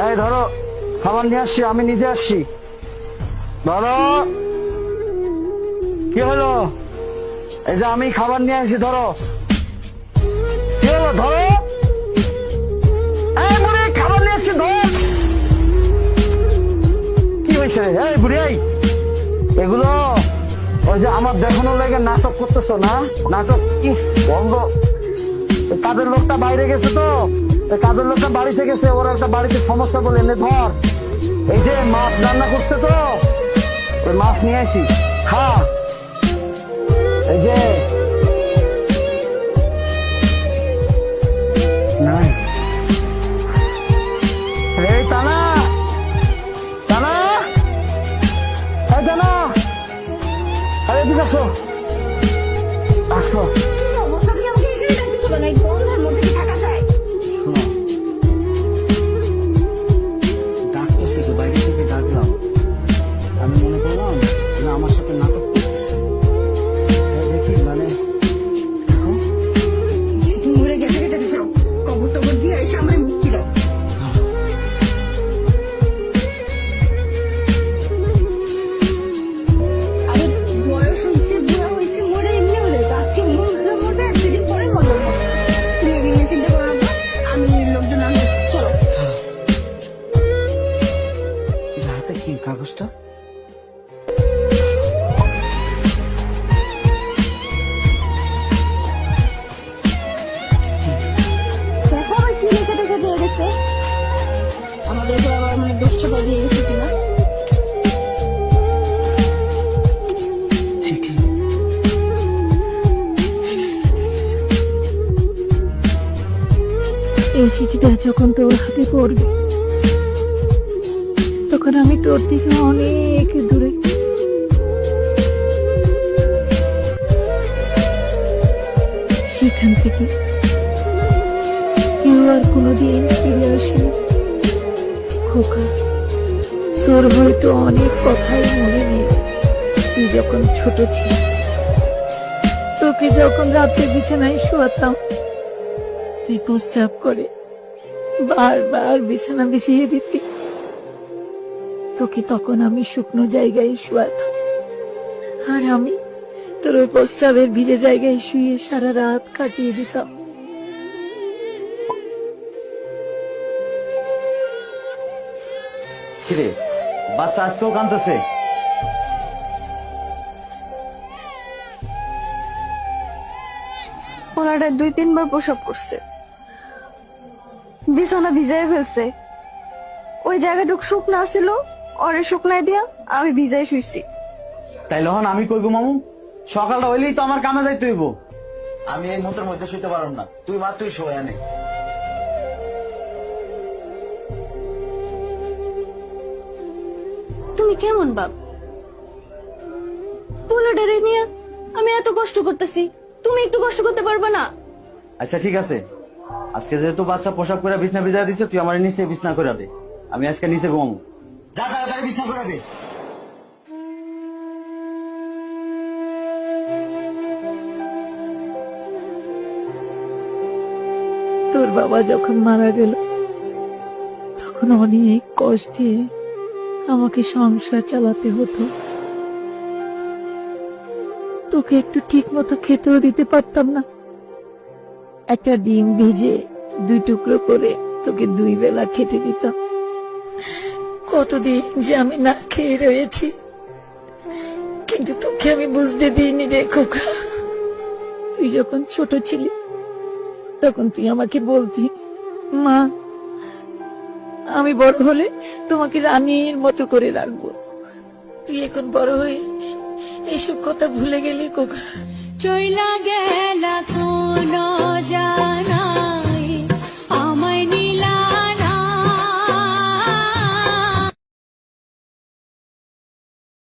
এই ধরো, খাবার নিয়ে আসছি, আমি নিজে আসছি। ধরো, কি হলো? এই যে আমি খাবার নিয়ে আসছি, ধরো। কি হলো? ধরো, এই বুড়ি, খাবার নিয়ে আসছি, ধর। কি হয়েছে? এই বুড়ি, এগুলো ওই যে আমার দেখানোর লাগে নাটক করতেছো না? নাটক কি বন্ধ। কাজের লোকটা বাইরে গেছে, তো কাজের লোকটা বাড়িতে গেছে, ওর একটা বাড়িতে সমস্যা বলে এনে ধর। এই যে মাছ রান্না করছে, তো ওই মাছ নিয়ে আসি, খা। এই যে নাই, এই টানা টানা, এই টানা, আরে এদিকে আসো, আসো। ডাকতেছে তো, বাইরে থেকে ডাকলাম, আমি মনে করলাম না আমার সাথে নাটক করতেছে। দেখি মানে মরে গেছে, কবর টবর দিয়ে এসে আমার মুক্তি দাও। আরে বয়স হয়েছে, বুড়া হয়েছে, মরে এমনি হলে আজকে মরবে, একদিন পরে মরবে। তুমি এগুলো চিন্তা করো না, আমি লোকজন আনতে চলো। হাতে কি কাগজটা? দেখো আবার কি লেখা টেখা দিয়ে গেছে, আমাদের আবার মানে দুশ্চপা দিয়ে গেছে কিনা। চিঠি। এই চিঠিটা যখন তোর হাতে পড়বে, তখন আমি তোর থেকে অনেক দূরে। সেখান থেকে কেউ আর কোনোদিন ফিরে আসেনি। খোকা, তোর হয়তো অনেক কথাই মনে নেই। তুই যখন ছোট ছিলি, তোকে যখন রাতে বিছানায় শোয়াতাম, তুই প্রস্রাব করে বারবার বিছানা বিছিয়ে দিতি। তোকে তখন আমি শুকনো জায়গায় শোয়াতাম, আর আমি তোর ওই প্রস্রাবের ভিজে জায়গায় শুয়ে সারা রাত কাটিয়ে দিতাম। কিরে, বাচ্চা আজকেও কাঁদতেছে? ওনারা 2-3 বার প্রসব করছে, বিছানা ভিজাই ফেলছে। ওই জায়গাটুক শুকনা ছিল, ওরে শুকনায় দিয়া আমি ভিজাই শুইছি। তাই লহন আমি কইব মামু, সকালটা হইলেই তো আমার কামে যাইতে হইব। আমি এই মুহূর্তের মধ্যে শুইতে পারব না, তুই মা, তুই শোয়া নে। তুমি কেমন বাপ? পোলাডারে নিয়ে আমি এত কষ্ট করতেছি, তুমি একটু কষ্ট করতে পারবে না? আচ্ছা ঠিক আছে, আজকে যেহেতু বাচ্চা পোশাক করে বিছনা ভিজা দিছে, তুই আমার নিচে বিছনা করে দে, আমি আজকে নিচে ঘুমাবো। যা তাড়াতাড়ি বিছনা করে দে। তোর বাবা যখন মারা গেল, তখন অনেক কষ্টে আমাকে সংসার চালাতে হতো। তোকে একটু ঠিক মতো খেতেও দিতে পারতাম না। একটা ডিম ভিজে 2 টুকরো করে তোকে 2 বেলা খেতে দিতাম। কতদিন যে আমি না খেয়ে রয়েছি, কিন্তু তোকে আমি বুঝতে দিইনি রে খোকা। তুই যখন ছোট ছিলি, তখন তুই আমাকে বলতি, মা আমি বড় হলে তোমাকে রানীর মতো করে রাখবো। তুই এখন বড় হয়ে এসব কথা ভুলে গেলি খোকা। চইলা গেলা কোন